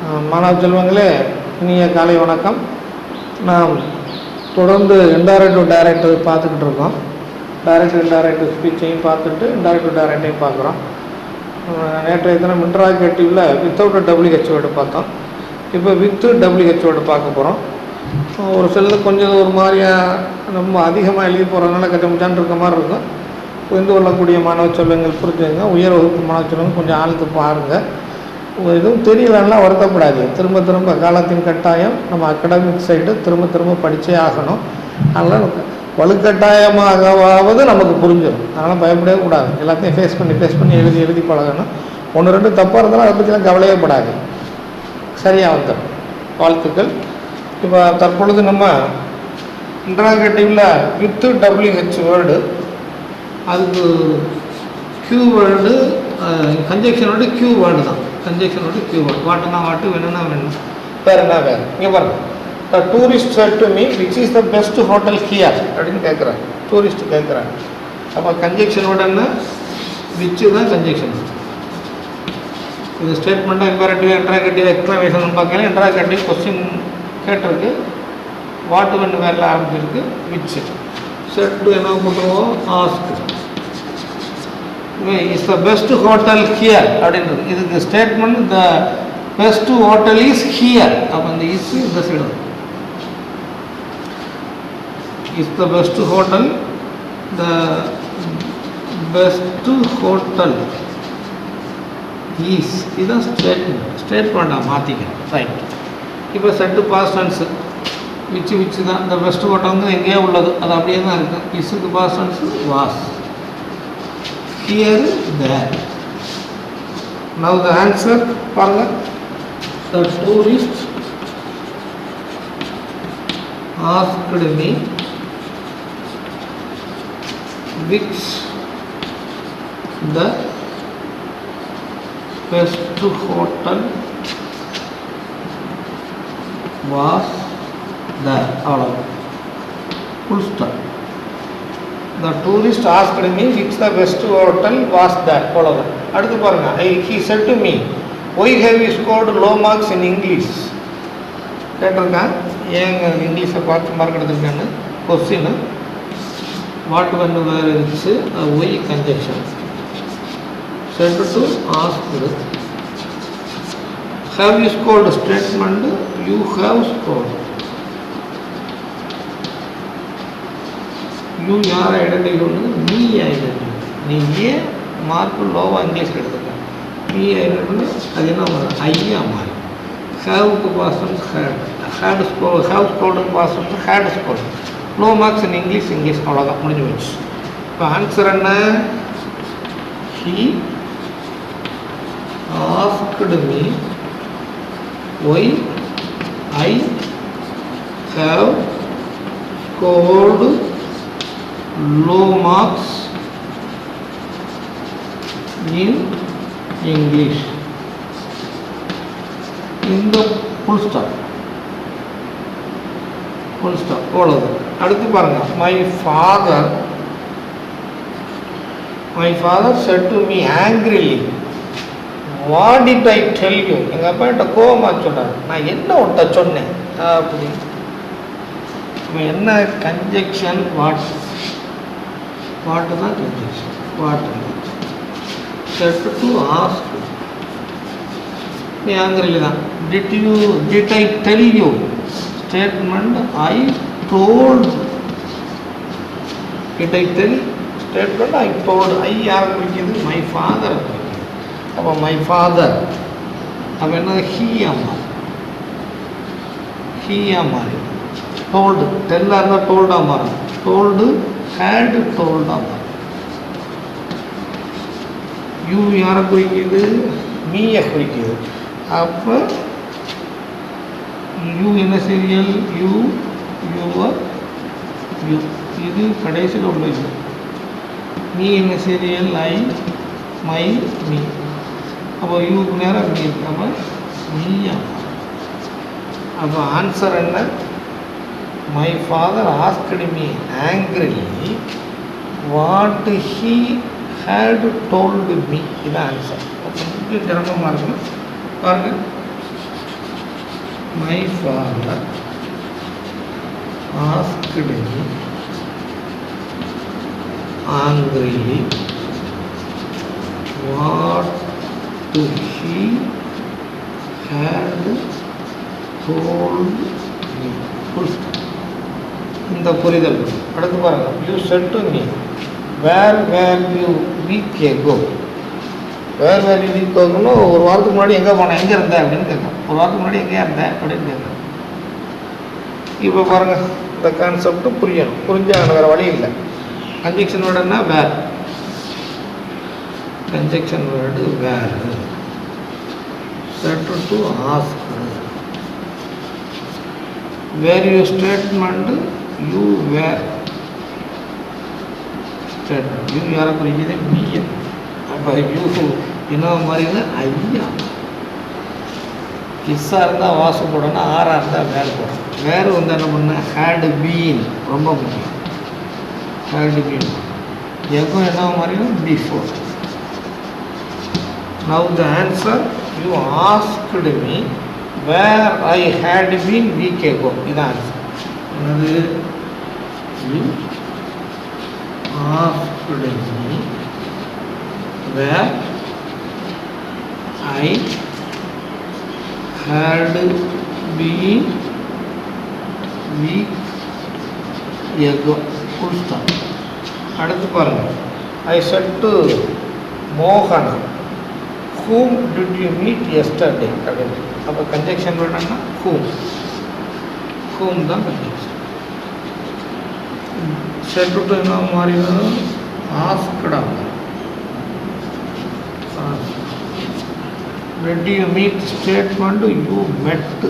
மாணவ செல்வங்களே, இனிய காலை வணக்கம். நாம் தொடர்ந்து இன்டைரக்ட் டு டைரக்ட் பார்த்துக்கிட்டு இருக்கோம். டைரக்ட் இன்டைரக்ட் ஸ்பீச்சையும் பார்த்துட்டு இன்டைரக்ட் டு டைரக்டையும் பார்க்குறோம். நேற்றைய தினம் இன்ட்ராகேட்டிவில் வித்தவுட் டபிள்யூஹெச் வேர்டு பார்த்தோம். இப்போ வித்து டபிள்யூஹெச் வேர்டு பார்க்க போகிறோம். ஒரு சிலது கொஞ்சம் ஒரு மாதிரியாக ரொம்ப அதிகமாக எழுதி போகிறதுனால கச்சமுச்சான் இருக்க மாதிரி இருக்கும். புரிந்து கொள்ளக்கூடிய மாணவ செல்வங்கள் புரிஞ்சுங்க. உயர் வகுப்பு மாணவ செல்வங்கள் கொஞ்சம் ஆழ்த்து பாருங்கள். எதுவும் தெரியலன்னா வருத்தப்படாது. திரும்ப திரும்ப காலத்தின் கட்டாயம் நம்ம அகடமிக் சைடு திரும்ப படித்தே ஆகணும். அதனால் வலுக்கட்டாயமாகவாவது நமக்கு புரிஞ்சிடும். அதனால் பயப்படவே கூடாது. எல்லாத்தையும் ஃபேஸ் பண்ணி எழுதி பழகணும். ஒன்று ரெண்டு தப்பாக இருந்தாலும் அதை பற்றிலாம் கவலையே படாது. சரியாக வந்துடும். வாழ்த்துக்கள். இப்போ தற்பொழுது நம்ம இன்ட்ராகேட்டிவில் வித்து டபிள்யூஹெச் வேர்டு, அதுக்கு Q word, conjunction word Q word தான். கன்ஜெக்ஷனோட கியூ வேர்டு. வாட்டுனா வாட்டு, வேணும்னா வேணும், வேறுனா வேறு. இங்கே பாருங்க, த tourist set to me which is the best hotel here அப்படின்னு கேட்குறாங்க. டூரிஸ்ட் கேட்குறாங்க. அப்போ கன்ஜெக்ஷனோட என்ன, விச்சு தான் கன்ஜெக்ஷன். இது ஸ்டேட்மெண்ட்டாக இம்பேரட்டிவ் இன்ட்ராகேட்டிவ் எக்ஸ்ப்ளனேஷன் பார்க்கல. இன்ட்ராகேட்டிவ் கொஸ்டின் கேட்டிருக்கு, வாட்டு வேணும் வேறில் ஆரம்பிச்சிருக்கு. விச்சு செட்டு என்ன பண்ணுவோம், ask is the best hotel here அப்படின்றது. இதுக்கு statement the best hotel is here. அப்போ இந்த இஸ் இந்த side is the best hotel, the best hotel is இதுதான் ஸ்டேட்மெண்ட்டாக மாற்றிக்க. ரைட். இப்போ செட்டு பாஸ்ட் டென்ஸ் விச்சு தான். இந்த பெஸ்ட் ஹோட்டல் வந்து எங்கேயோ உள்ளது, அது அப்படியே தான் இருக்குது. இஸுக்கு past tense was, here, there. Now the answer, பாருங்க. The tourist asked me which the best hotel was there. அவ்வளோ, full stop. The tourist asked me which the best hotel was there. அவ்வளோதான். அடுத்து பாருங்க, he said to me why have you scored low marks in English கேட்டிருக்கான். ஏங்க இங்கிலீஷை பார்த்து mark எடுத்துருக்கான்னு question. What வந்து வேறு இருந்துச்சு, why conjunction. Said to asked. have you scored statement, you have scored. You யாரை ஐடென்டிஃபை பண்ணுது, நீ ஐடென்டிஃபை. நீ ஏன் மார்க்கு லோவாக இங்கிலீஷ் எடுத்துக்க, நீ ஐடென்டிஃபை பண்ணி அது என்ன மாறும், ஐயா மாறி. ஹேவுக்கு பாஸ்டன்ஸ் ஹேட் ஸ்கோர், ஹேவ் ஸ்கோர்டுக்கு past tense had score. Low marks in English, அவ்வளோதான், முடிஞ்சு போச்சு. இப்போ ஆன்சர் என்ன, he asked me why I have scored low marks in English. In the full stop அவ்வளோது. அடுத்து பாருங்க, my father said to me angrily what did I tell you. எங்கள் அப்பா என்கிட்ட கோபமாக சொன்னார், நான் என்ன ஒட்ட சொன்னேன் அப்படி. என்ன கன்ஜெக்ஷன், வாட்டு தான் கன்ஜெக்ஷன். வாட்டு செட் டு ஆஸ்க், நீ ஆங்கிரில் தான். Did I tell you statement, I told. Did I tell statement, I told. I யாரை குறிக்கிறது, மை ஃபாதரை குறிக்கிறது. அப்போ மை ஃபாதர், அப்போ என்ன, ஹீயா மாறி. டோல்டு, டெல்லாக இருந்தால் டோல்டாக மாறும். டோல்டு, ஹேட் டோல்டாக மாறும். யூ யாரை குறிக்குது, மீயை குறிக்குது. அப்போ யூ என்ன சீரியல், யூ யூவர் யூ, இது கடைசியில் உள்ள யூ. மீ என்ன சீரியல், ஐ மை மீ. அப்போ யூக்கு நேரம் மீ இருக்கு. அப்போ மீயா. அப்போ ஆன்சர் என்ன, my father asked me angrily what he had told me. இது ஆன்சர். சிரமமாக இருக்கும் பாருங்கள். My father asked me angrily what he had told me. இந்த புரிதல் அடுத்து பாருங்கள். You said to me where you week ago. Where you week எகோன்னு ஒரு வாரத்துக்கு முன்னாடி எங்கே போனேன், எங்கே இருந்தேன் அப்படின்னு கேட்குறேன். ஒரு வாரத்துக்கு முன்னாடி எங்கே இருந்தேன் அப்படின்னு கேட்குறேன். இப்போ பாருங்கள், இந்த கான்செப்ட் புரியணும். புரிஞ்சாங்க, வேறு வழி இல்லை. கன்ஜெக்ஷன் வேர்டுன்னா where. Conjunction word where. Said to ask. Where you statement you where statement. You யாரை குறிக்கிறது? மீ. அப்போ யூ என்ன மாதிரினா ஐயா. கிஸ்ஸாக இருந்தால் வாசு போடணும், ஆறாக இருந்தால் வேறு போடணும். வேறு வந்து என்ன பண்ண ஹேடு பீன் ரொம்ப முக்கியம். ஹேடு பீன் எங்கோ என்ன மாதிரினா before. Now the answer you asked me where I had been week ago. இதான் ஆன்சர். என்னது? You asked me where I had been week ago. Full stop. அடுத்து பாருங்கள். I said to Mohan, whom did you meet yesterday? அப்படின்னு. அப்போ conjunction வேணும்னா whom. whom தான் conjunction. said to என்ன மாதிரி asked. When do you meet statement? You met.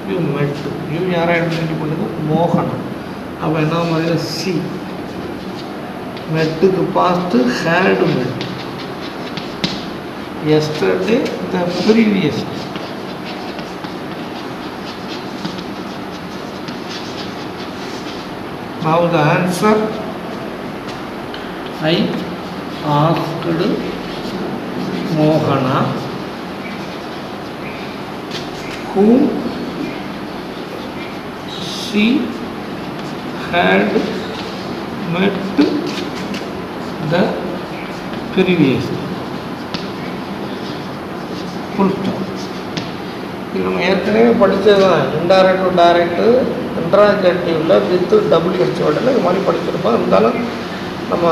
You met. You யாரை identify பண்ணுங்க? மோகன். அப்போ என்ன மாதிரி சி. மெட்டுக்கு பாஸ்ட்டு ஹேட் மெட். yesterday the previous. Now the answer I asked Mohana whom she had met the previous. Full stop. இது நம்ம ஏற்கனவே படித்தது தான். இன்டைரக்ட் டு டைரக்ட் இன்ட்ராகேட்டிவில் வித் WH வேர்டில் இது மாதிரி படிச்சிருப்போம். இருந்தாலும் நம்ம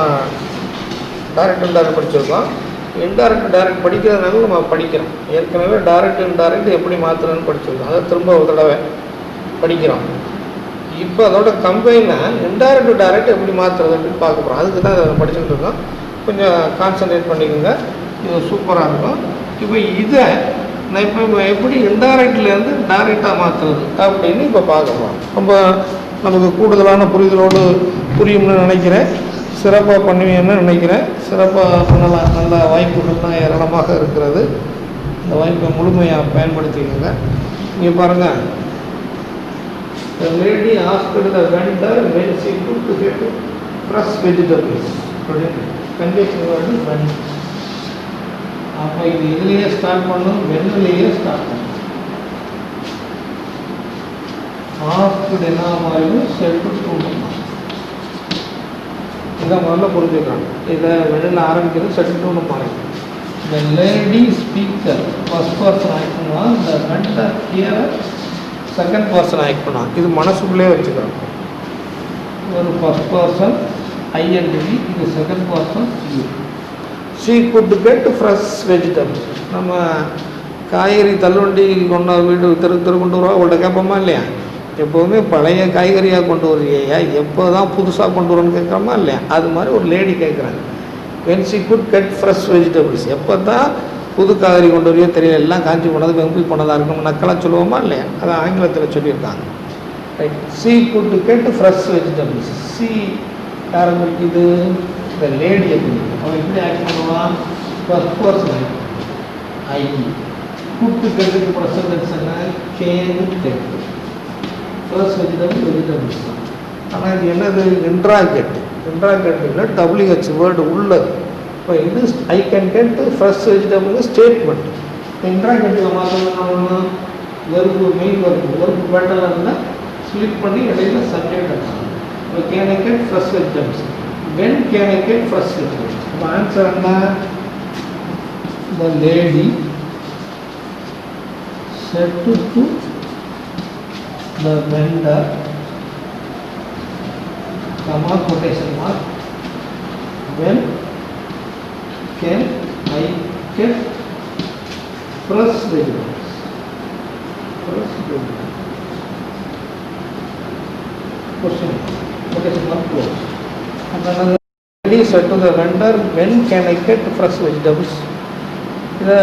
டைரக்ட் இன்டைரக்ட் படிச்சிருக்கோம். இன்டைரக்ட் டைரக்ட் படிக்கிறதுனால நம்ம படிக்கிறோம். ஏற்கனவே டைரக்ட் இன்டைரக்ட் எப்படி மாற்றுறதுன்னு படிச்சிருக்கோம். அதை திரும்ப ஒரு தடவை படிக்கிறோம். இப்போ அதோட கம்பைனாக இன்டைரக்ட் டு டைரக்ட் எப்படி மாற்றுறது அப்படின்னு பார்க்க போகிறோம். அதுக்கு தான் அதை படிச்சுட்டு இருக்கோம். கொஞ்சம் கான்சன்ட்ரேட் பண்ணிக்கோங்க. இது சூப்பராக இருக்கும். இப்போ இதை நான் இப்போ எப்படி இன்டைரக்ட்லேருந்து டைரெக்டாக மாற்றுறது அப்படின்னு இப்போ பார்க்க போகிறோம். ரொம்ப நமக்கு கூடுதலான புரிதலோடு புரியும்னு நினைக்கிறேன். சிறப்பாக பண்ணுவீங்கன்னு நினைக்கிறேன். சிறப்பாக பண்ணலாம். நல்ல வாய்ப்புகள்லாம் ஏராளமாக இருக்கிறது. இந்த வாய்ப்பை முழுமையாக பயன்படுத்திக்கோங்க. இங்கே பாருங்கள். The lady asked the vendor when she could get fresh vegetables. Conjunction word when. அப்போ இது இதுலேயே ஸ்டார்ட் பண்ணணும், வெண்ணிலேயே ஸ்டார்ட் பண்ணணும். ஆஸ்க்டு என்ன மாதிரி செட்டு டூணும். இதை முதல்ல புரிஞ்சுக்கிறாங்க. இதை வெளியில் ஆரம்பிக்கிறது செட்டு டூன்னு மாறிடும். இந்த lady speaker first person act பண்ணுவான். இந்த vendor here second person act பண்ணுவான். இது மனசுக்குள்ளே வச்சுக்கிறோம். ஒரு ஃபர்ஸ்ட் பர்சன் ஐஎன்டி, இது second person you. She could get fresh vegetables. நம்ம காய்கறி தள்ளுவண்டி கொண்டு வீடு தெரு கொண்டு வருவோம். அவங்கள்ட்ட கேட்போமா இல்லையா? எப்போவுமே பழைய காய்கறியாக கொண்டு வருவியா, எப்போ தான் புதுசாக கொண்டு வரோன்னு கேட்குறோமா இல்லையா? அது மாதிரி ஒரு லேடி கேட்குறாங்க. When she could get fresh vegetables. எப்போ தான் புது காய்கறி கொண்டு வரையோ தெரியல, எல்லாம் காஞ்சி போனது வெம்பி போனதாக இருக்கும், நக்கலாக சொல்லுவோமா இல்லையா? அதை ஆங்கிலத்தில் சொல்லியிருக்காங்க. Right. She could get fresh vegetables. She யாரை குறிக்குது? இந்த லேடியை குறிக்கும். அவன் எப்படி ஆக்ட் பண்ணுவான்? First person I. குட்டு கெட்டுக்கு ப்ரெசன்டென்ஸ் என்ன? Can get. ஃப்ரெஷ் வெஜிடபிள்ஸ் தான். ஆனால் இது என்னது? இன்ட்ராகேட். இன்ட்ராகேட்டில் WH வேர்டு உள்ளது. இப்போ இது I can get fresh vegetable statement. Interrogative மாற்றணும்னா வெறுப்பு மெயின் வெறுப்பு பேட்டர்ல இருந்தால் ஸ்பிளிட் பண்ணி இடையில சப்ஜெக்ட் எடுக்கணும். இப்போ can I get fresh vegetables, when can I get fresh vegetables. இப்போ ஆன்சர் என்ன? The lady said to the vendor, comma quotation mark, when can I get fresh vegetables? Fresh vegetables. Question mark, quotation mark close. And another lady said to the vendor, when can I get fresh vegetables? இதை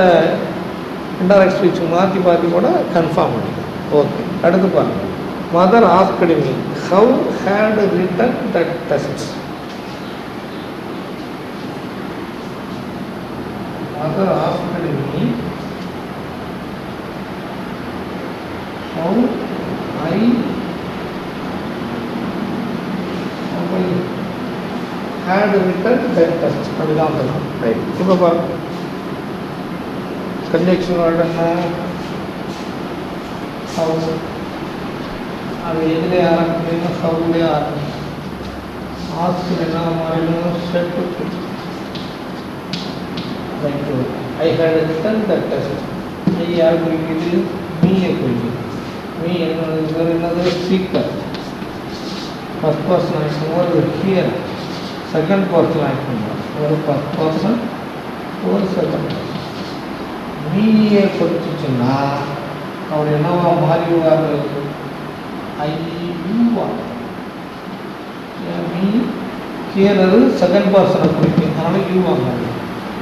indirect speech மாற்றி பார்த்து கூட confirm பண்ணிக்கலாம். Okay, அடுத்து பாருங்கள். Mother asked me how had written that test. Mother asked me how I had written that test. அப்படிதான் சொல்லலாம். Right. இப்போ பாருங்கள், கன்ஜெக்ஷன் வேர்டு என்ன? ஹவு. அது எதிலே ஆரம்பிக்கணும்? ஹவுலே ஆரம்பிக்கணும். ஆஸ்க் என்ன மாறிடும்? Said to. Right. I had written that test. I யார் குறிக்குது? மீயை குறிக்குது. மீ என்னது? சீக்கர். ஃபர்ஸ்ட் பர்சன் ஆக்ஷன் ஒரு ஹியர். செகண்ட் பர்சன் ஆக்ஷன் ஒரு ஃபர்ஸ்ட் பர்சன் ஒரு செகண்ட் பர்சன். மீயை குறிச்சுன்னா அவர் என்னவா மாறிடுவார்? ஐயூவா. மீ ஹியர் செகண்ட் பர்சனை குறிக்கும், அதனால யூவா மாறி.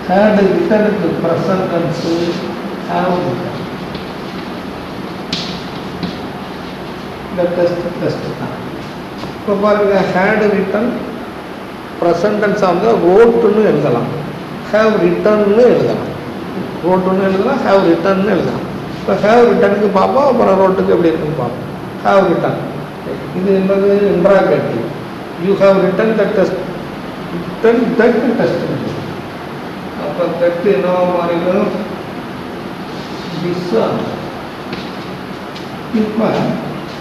ஹேடு ரிட்டனுக்கு ப்ரெசன்ட் டென்ஸு ஹேவ் ரிட்டன். இந்த டெஸ்ட் தான். இப்போ பாருங்க, ஹேடு ரிட்டன் ப்ரெசன்ட் டென்ஸாக இருந்தால் ரோட்டுன்னு எழுதலாம், ஹேவ் ரிட்டன்னு எழுதலாம். ரோட்டுன்னு எழுதலாம், ஹேவ் ரிட்டன்னு எழுதலாம். இப்போ ஹேவ் ரிட்டனுக்கு பார்ப்போம், அப்புறம் ரோட்டுக்கு எப்படி இருக்குன்னு பார்ப்போம். ஹேவ் ரிட்டன் இது என்னது? Interrogative. You have return the test. Return that test. அப்போ தட் என்னவா மாறிடும்? டிஸ்ஸா. இப்போ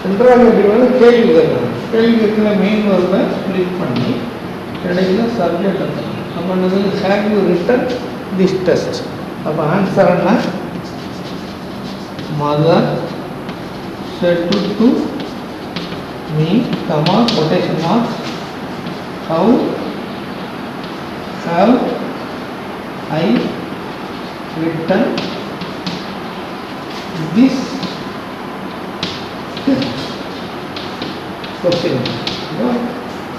இன்ட்ராகேட்டிவ் வந்து கேள்வி கேட்கணும். கேள்வி கேட்குற மெயின் வேர்பை ஸ்ப்ளிட் பண்ணி இடையில சப்ஜெக்ட் எடுக்கணும். அப்போ என்னது? Have you written this test. அப்போ ஆன்சர் என்ன? Mother said to me, comma, quotation mark, how have I written this test? Question.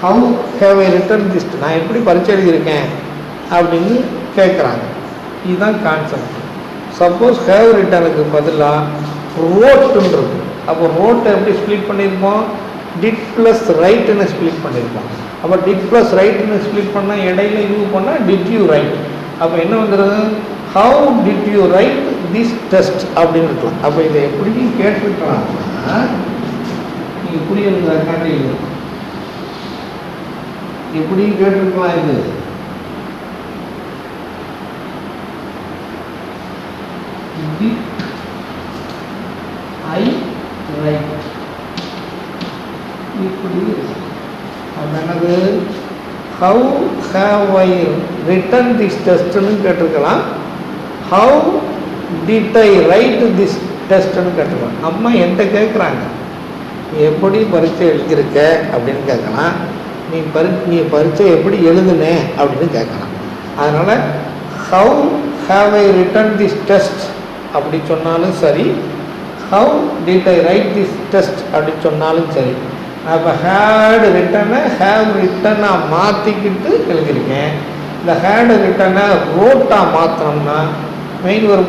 How have I written this? நான் எப்படி பரீட்சை எழுதியிருக்கேன் அப்படின்னு கேட்குறாங்க. இதுதான் கான்செப்ட். சப்போஸ் ஹேவ் ரிட்டனுக்கு பதிலாக ரோட்டுன்றது. அப்போ ரோட்டை எப்படி ஸ்ப்ளிட் பண்ணியிருப்போம்? டிட் ப்ளஸ் ரைட்டுன்னு ஸ்ப்ளிட் பண்ணியிருப்போம். அப்போ டிட் ப்ளஸ் ரைட்டுன்னு ஸ்ப்ளிட் பண்ணால் இடையில யூ பண்ணால் டிட் யூ ரைட். அப்போ என்ன வந்துடுது? How did you write this test அப்படின்னு இருக்கலாம். அப்போ இதை எப்படி கேட்டிருக்கலாம்னா, நீங்கள் புரியுதுக்காண்டி எப்படி கேட்டிருக்கலாம்? இது did I write? இப்படி என்னது? how have I written this testன்னு கேட்டிருக்கலாம், how did I write this testன்னு கேட்டிருக்கலாம். அம்மா என்கிட்ட கேட்குறாங்க, எப்படி பரீட்சை எழுதியிருக்க அப்படின்னு கேட்கலாம். நீ பரீட்சை எப்படி எழுதுனே அப்படின்னு கேட்கலாம். அதனால் how have I written this test அப்படி சொன்னாலும் சரி, how did I write this test அப்படி சொன்னாலும் சரி. அப்போ ஹேடு ரிட்டனை ஹேவ் ரிட்டனாக மாற்றிக்கிட்டு எழுதியிருக்கேன். இந்த ஹேடு ரிட்டனை ரோட்டாக மாற்றினோம்னா மெயின் ஒரு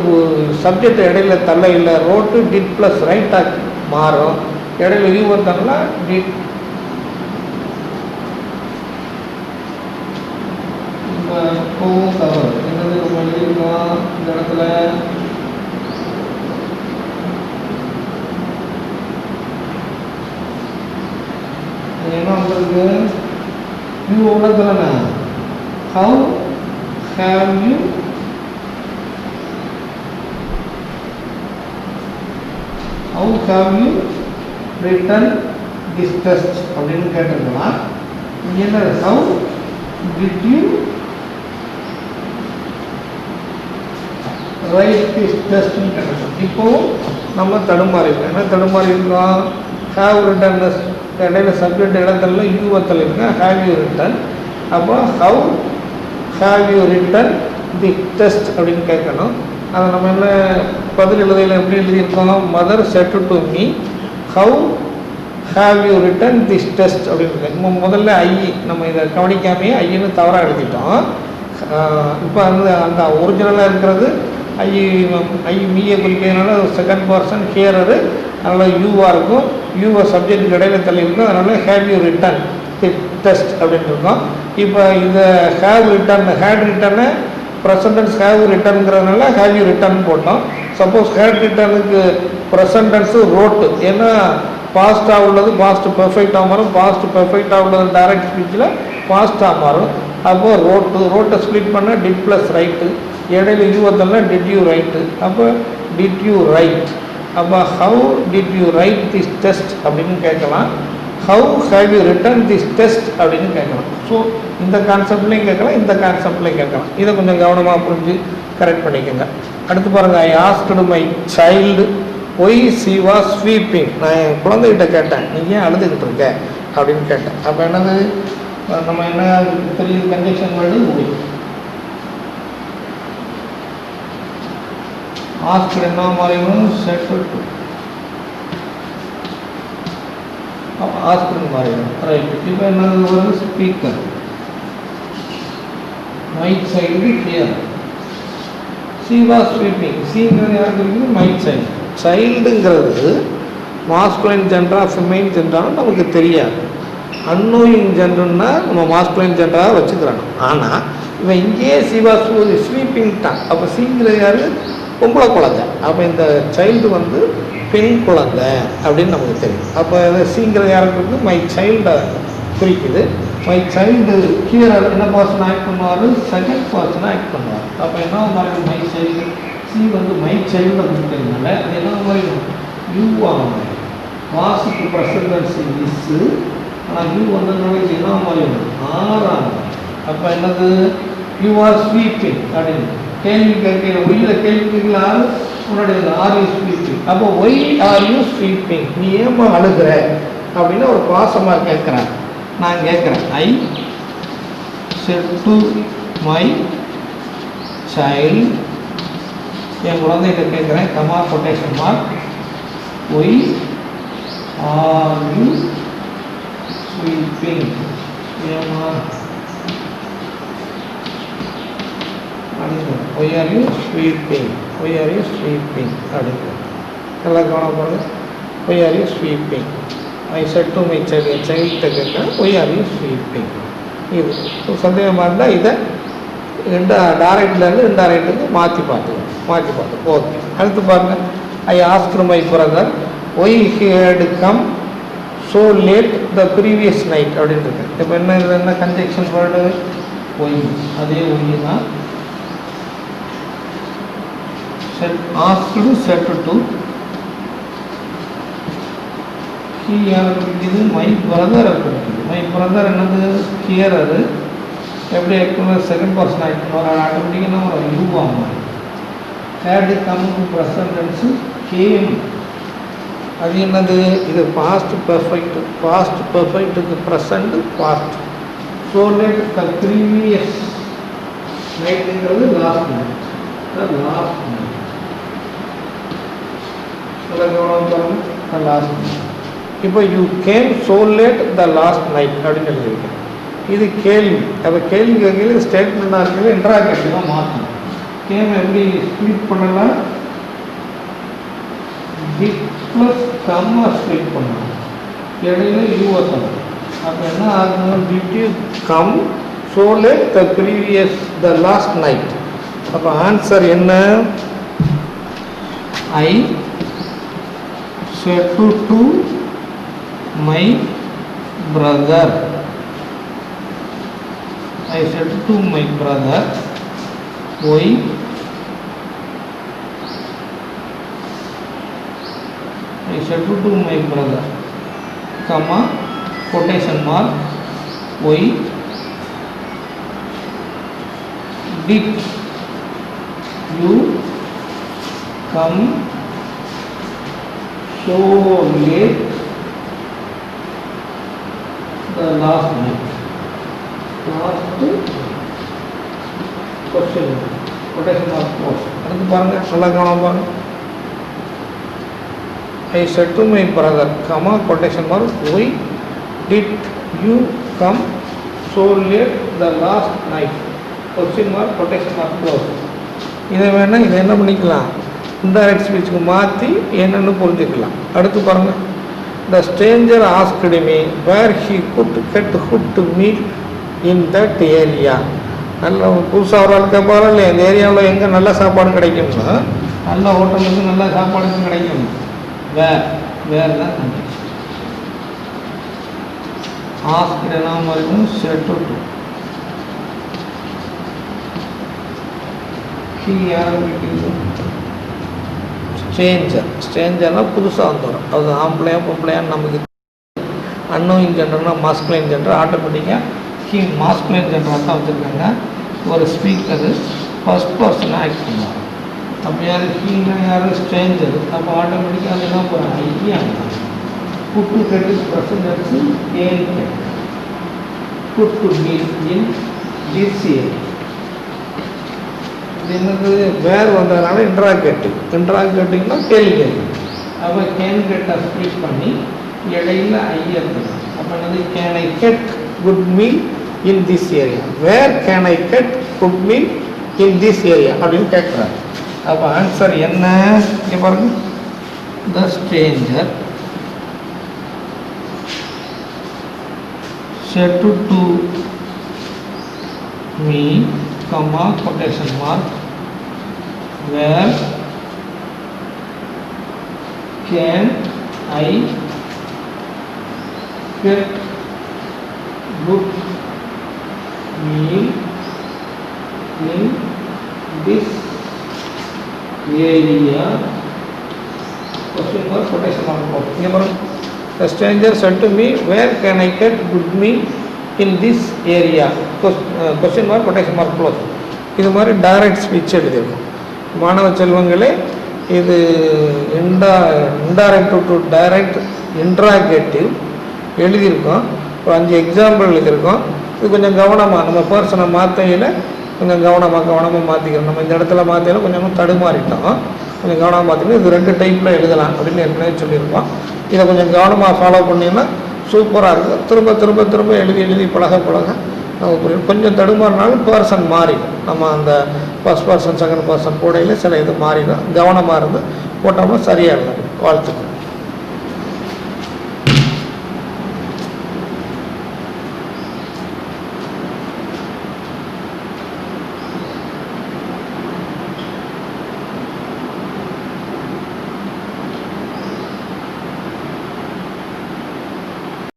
சப்ஜெக்ட் இடையில தள்ள இல்லை, ரோட்டு டிட் ப்ளஸ் ரைட்டாக மாறும். இடையில யூ வந்தோம்னா டிட். இப்போவும் தவறு என்னது நம்ம எழுதியிருக்கோம் இந்த இடத்துல? என்ன வந்திருக்கு? யூ உள்ளதுலண்ணா how have you how have you written this test அப்படின்னு கேட்டிருக்கலாம். இங்கே என்ன how did you write this டெஸ்ட்னு கேட்டிருக்கோம். இப்போவும் நம்ம தடுமாறி இருக்கோம். என்ன தடுமாறி இருக்கோம்? ஹேவ் ரிட்டன் டெஸ்ட் இடையில சப்ஜெக்ட் இடத்துல யூவத்தில் இருக்கு ஹேவ் யூ ரிட்டன். அப்போ how have you written the test அப்படின்னு கேட்கணும். அதை நம்ம என்ன பதில் எழுதையில் எப்படி எழுதியிருக்கோம்? Mother said to me how have you written this test அப்படின்னு. முதல்ல நம்ம இதை கவனிக்காமையே ஐன்னு தவறாக எழுதிட்டோம். இப்போ அந்த ஒரிஜினலாக இருக்கிறது மீயை குறிக்கிறதுனால செகண்ட் பர்சன் ஹியரரு, அதனால் யூவாக இருக்கும். யூவை சப்ஜெக்டுக்கு இடையில தள்ளி இருக்கும். அதனால் have you written the test அப்படின்னு இருக்கும். இப்போ இதை ஹேவ் ரிட்டன் ஹேட் ரிட்டனை ப்ரெசன்டென்ஸ் ஹேவ் ரிட்டனுங்கிறதுனால ஹேவ் யூ ரிட்டன் போட்டோம். சப்போஸ் ஹேட் ரிட்டனுக்கு ப்ரெசன்டென்ஸு ரோட்டு, ஏன்னா பாஸ்ட்டாக உள்ளது பாஸ்ட் பெர்ஃபெக்டாக மாறும், பாஸ்ட் பெர்ஃபெக்டாக உள்ளது டைரக்ட் ஸ்பீச்சில் பாஸ்ட்டாக மாறும். அப்போது ரோட்டை ஸ்ப்ளிட் பண்ண டிட் ப்ளஸ் ரைட்டு, இடையில யூவத்தெல்லாம் டிட் யூ ரைட்டு. அப்போ டிட் யூ ரைட். அப்போ how did you write this test அப்படின்னு கேட்கலாம். How have you written this test அப்படின்னு கேட்கலாம். ஸோ இந்த கான்செப்ட்லேயும் கேட்கலாம், இந்த கான்செப்ட்லேயும் கேட்கலாம். இதை கொஞ்சம் கவனமாக புரிஞ்சு கரெக்ட் பண்ணிக்கோங்க. அடுத்து பாருங்கள், I asked my child why she was sweeping. நான் என் குழந்தைகிட்ட கேட்டேன், நீ ஏன் அழுதுகிட்டு இருக்க அப்படின்னு கேட்டேன். அப்போ என்னது நம்ம என்ன தெரியுது? Conjunction word Y. ஆஸ்க்டு என்ன மாறிடும்? Said to. ஆஸ்க்டு மாறிடும். ரைட். இப்போ என்னது வருது? Speaker. My child here. She was sweeping. ஷீங்கிறது யாருக்கு இருக்குது? My child. சைல்டுங்கிறது மாஸ்குலைன் ஜெண்டரா ஃபெமைன் ஜெண்டரான்னு நமக்கு தெரியாது. அன்னோயிங் ஜெண்டர்னா நம்ம மாஸ்குலைன் ஜெண்டராக வச்சுக்கிறோம். ஆனால் இவன் இங்கேயே சிவாஸ் ஸ்வீப்பிங் தான். அப்போ சீங்கிறது யார்? பொம்பளை குழந்தை. அப்போ இந்த சைல்டு வந்து பெண் குழந்தை அப்படின்னு நமக்கு தெரியும். அப்போ சீங்கிறது யாருக்கு இருக்குது? மை சைல்டை குறிக்குது. மை சைல்டு ஹியர் என்ன பர்சன் ஆக்ட் பண்ணுவார்? செகண்ட் பர்சனாக ஆக்ட் பண்ணுவார். அப்போ என்ன மாதிரி மை சைல்டு சி வந்து மை சைல்டு அப்படிங்கிறதுனால அது என்ன மாதிரி யூவாக மாதிரி வாசிக்கு ப்ரெசன்டென்சி இஸ்ஸு. ஆனால் யூ வந்ததுனால என்ன மாதிரி ஆறாம். அப்போ என்னது? யூ ஆர் ஸ்வீப்பிங் அப்படின்னு கேள்வி கேட்கிற ஒய்யில் கேள்வி கேட்கலாம். உன்னுடைய ஆர் யூ ஸ்வீப்பிங். அப்போ ஒய் ஆர் யூ ஸ்வீப்பிங், நீ ஏமா அழுகிற அப்படின்னு ஒரு பாசமாக கேட்குறேன். நான் கேட்குறேன், I said to my child, என் குழந்தைகிட்ட கேட்குறேன், comma quotation mark, why are you sweeping, ஏமா அப்படின்னு. Why are you sweeping, why are you sweeping அப்படின்னு நல்லா கவனம் பாருங்கள். Why are you sweeping, I said to my child, என் சைல்டுகிட்ட கேட்குறேன், ஒய் ஆர் யூ ஸ்வீப்பிங். இது சந்தேகமாக இருந்தால் இதை டைரக்ட்லேருந்து இன்டைரக்ட்டுக்கு மாற்றி பார்த்துக்கோங்க. ஓகே. அடுத்து பாருங்கள், I asked my brother why he had come so late the previous night அப்படின்னு இருக்கு. இப்போ என்ன இதில் என்ன கன்ஜெக்ஷன் வேர்டு? ஒய். அதே ஒய் தான். ஆஸ்க்டு செட் டு ஹி யாருக்கு இருக்குது? மை பிரதர் இருக்குது. மை பிரதர் என்னது? ஹியரரு. எப்படி ஆக்ட் செகண்ட் பர்சன் ஆக்ட் பண்ணுவார்? ஆட்டோமேட்டிக்காக ஒரு யூவாங்க. Had come present tense came. அது என்னது? இது பாஸ்ட் பெர்ஃபெக்ட். பாஸ்ட் பெர்ஃபெக்ட்டுக்கு present past. So late the previous நைட்டுங்கிறது last night. Last night last night. இப்போ you came so late the last night அப்படின்னு எழுதியிருக்கேன். இது கேள்வி. அப்போ கேள்வி கேட்கல ஸ்டேட்மெண்ட்டாக இருக்கிறது இன்ட்ராகேட்டிவாக மாற்றணும். கேம் எப்படி ஸ்ப்ளிட் பண்ணலாம்? டிட் ப்ளஸ் கம்மா ஸ்ப்ளிட் பண்ணலாம். இடையில யூஎஸ்எம். அப்போ என்ன ஆகணும்? Did you come so late the previous the last night. அப்போ ஆன்சர் என்ன? ஐ said to my brother, I said to my brother, why said to my brother, comma, quotation mark, why did you come so late the last night? Last question, quotation mark close. அடுத்து பாருங்க, நல்லா கவனம் பாருங்க. I said to my brother, comma, quotation mark, why did you come so late the last night? Question mark, quotation mark close. இதை வேணால் இதை என்ன பண்ணிக்கலாம், இன்டைரக்ட் ஸ்பீச்சுக்கு மாற்றி என்னென்னு புரிஞ்சுக்கலாம். அடுத்து பாருங்கள், the stranger asked me where he could get food to meet in that area. நல்ல புதுசாக ஒரு ஆள் கேட்பாரோ இல்லையா, இந்த ஏரியாவில் எங்கே நல்ல சாப்பாடு கிடைக்கும்னா, நல்ல ஹோட்டலுக்கு நல்ல சாப்பாடுக்கும் கிடைக்கும். வேர் தான் கண்டிப்பாக ஆஸ்க்டு நாம இருக்கும் செட்டு டு ஸ்ட்ரேஞ்சர்னால் புதுசாக வந்துடும். அது ஆம்பளையா பொம்பளையான்னு நமக்கு அன்னோயிங் ஜெண்டர்னா மாஸ்குலைன் ஜெண்டர், ஆட்டோமேட்டிக்காக ஹீ மாஸ்குலைன் ஜெண்டராக தான் வச்சுருக்காங்க. ஒரு ஸ்பீக்கரு ஃபஸ்ட் பர்சனாக ஆக்ட் பண்ணுவாங்க. அப்போ யார் ஹீனா, யார் ஸ்ட்ரேஞ்சர், அப்போ ஆட்டோமேட்டிக்காக அது என்ன போகிறாங்க, ஐயா குட்டு கட்டு ப்ரெசன்ட் ஏன் குட்டு மீன் இன் டிஸ் ஏரியா. இது என்னது, வேர் வந்ததுனால இன்ட்ராகேட்டிவ்னா கேள்வி கேட்கு. அப்போ கேன் கெட்டை ஸ்பீக் பண்ணி இடையில ஐயா இருக்குது. அப்போ என்னது, can I get good meal in this area, where can I get good meal in this area அப்படின்னு கேட்குறாரு. அப்போ ஆன்சர் என்ன, இங்கே பாருங்க, the stranger said to me, comma, quotation mark, where can I get good meal in this area? Question mark, quotation mark. The stranger said to me, where can I get good meal in this area? Question mark, quotation mark close. இது மாதிரி direct speech எழுதியிருக்கும். மாணவ செல்வங்களே, இது indirect to direct interrogative எழுதியிருக்கோம். ஒரு 5 example எழுதியிருக்கோம். இது கொஞ்சம் கவனமாக நம்ம பர்சனை மாற்றையில் கொஞ்சம் கவனமாக மாற்றிக்கிறோம். நம்ம இந்த இடத்துல மாற்றையில் கொஞ்சம் தடுமாறிட்டோம். கொஞ்சம் கவனமாக பார்த்திங்கன்னா இது 2 டைப்பில் எழுதலாம் அப்படின்னு ஏற்கனவே சொல்லியிருக்கோம். இதை கொஞ்சம் கவனமாக ஃபாலோ பண்ணிங்கன்னா சூப்பராக இருக்கும். திரும்ப எழுதி பழக நமக்கு புரியும். கொஞ்சம் தடுமாறினாலும் பர்சன் மாறிடும். நம்ம அந்த ஃபர்ஸ்ட் பர்சன் செகண்ட் பர்சன் போடையில் சில இது மாறிடும். கவனமாக இருந்து போட்டோம்னா சரியாக இருக்கும். வாழ்த்துக்கள்.